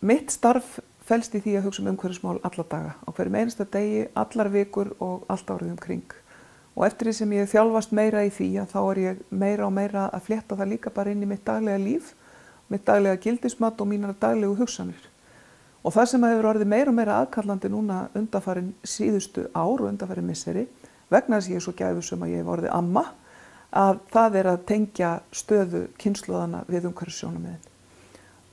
mitt starf felst í því að hugsa umhverfismál alla daga, á hverjum einasta degi, allar vikur og allt árið kring. Og eftir því sem ég þjálfast meira í því að þá ég meira og meira að flétta það líka bara inn í mitt daglega líf, mitt daglega gildismat og mínar daglegu hugsanir. Og það sem hefur orðið meira og meira aðkallandi núna undanfarin síðustu ár og undanfarin misseri, vegna þess að ég er svo gæfusum að ég hef orðið amma, að það að tengja stöðu kynslóðana við umhverfissjónarmiðin.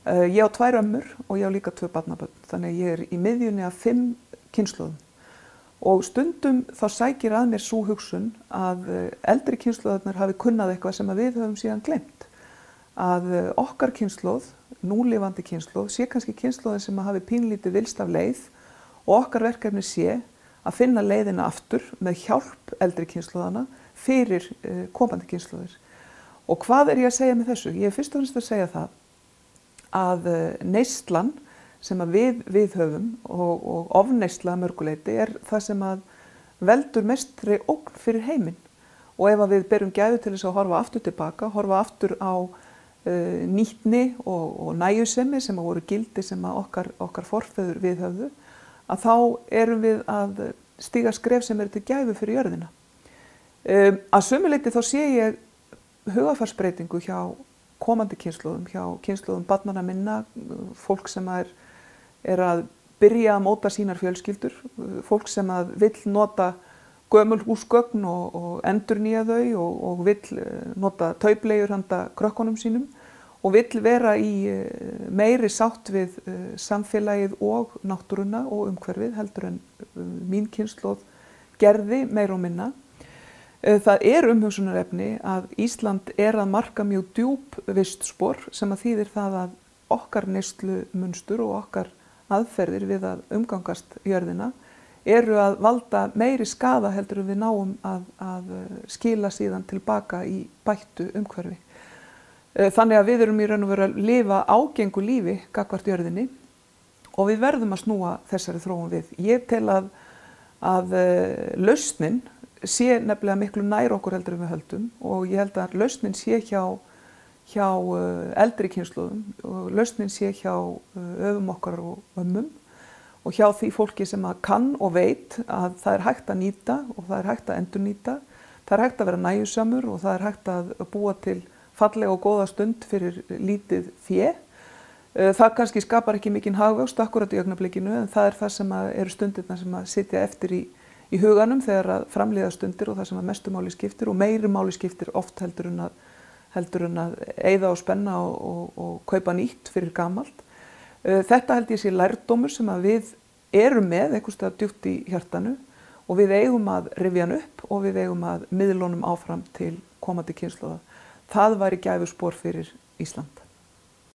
Ég á 2 ömmur og ég á líka 2 barnabörn, þannig að ég er í miðjunni af 5 kynslóðum. Og stundum þá sækir að mér sú hugsun að eldri kynslóðarnar hafi kunnað eitthvað sem við höfum síðan gleymt. Að okkar kynslóð, núlifandi kynslóð, sé kannski kynslóðin sem hafi pínlítið vilst af leið og okkar verkefni sé að finna leiðina aftur með hjálp eldri kynslóðana fyrir komandi kynslóðir. Og hvað er ég að segja með þessu? Ég er fyrst og fremst að segja það að neyslan sem að við höfum og ofneysla að mörguleyti það sem að veldur mestri ógn fyrir heiminn. Og ef að við berum gæfu til þess að horfa aftur tilbaka, horfa aftur á nýtni og nægjusemi sem að voru gildi sem að okkar forfeður viðhöfðu, að þá erum við að stíga skref sem til gæfu fyrir jörðina. Að sumu leyti þá sé ég hugarfarsbreytingu hjá komandi kynslóðum, hjá kynslóðum barnanna minna, fólk sem er að byrja að móta sínar fjölskyldur, fólk sem að vill nota gömul húsgögn og endurnýja þau og vill nota taupleigur handa krökkunum sínum og vill vera í meiri sátt við samfélagið og náttúruna og umhverfið heldur en mín kynslóð gerði meira og minna. Það umhugsunarefni að Ísland að marka mjög djúp vistspor sem að þýðir það að okkar neyslumunstur og okkar aðferðir við að umgangast jörðina að valda meiri skaða heldur en við náum að skila síðan tilbaka í bættu umhverfi. Þannig að við erum í raun og veru að lifa ágengu lífi gagnvart jörðinni og við verðum að snúa þessari þróun við. Ég tel að lausnin sé nefnilega miklu nær okkur heldur en við höldum og ég held að lausnin sé hjá eldri kynslóðum og lausnin sé hjá öfum okkar og ömmum og hjá því fólki sem að kann og veit að það hægt að nýta og það hægt að endurnýta, það hægt að vera nægjusamur og það hægt að búa til fallega og góða stund fyrir lítið fé. Það kannski skapar ekki mikinn hagvöxt akkurat í augnablikinu en það það sem eru stundirnar sem að sitja eftir í huganum þegar að framlíða stundir og það sem að mestu máli skiptir og meiri máli skiptir oft heldur en að eyða og spenna og kaupa nýtt fyrir gamalt. Þetta held ég sé lærdómur sem að við erum með einhvers staðar djúpt í hjartanu og við eigum að rifja hann upp og við eigum að miðla honum áfram til komandi kynslóða. Það væri gæfuspor fyrir Ísland.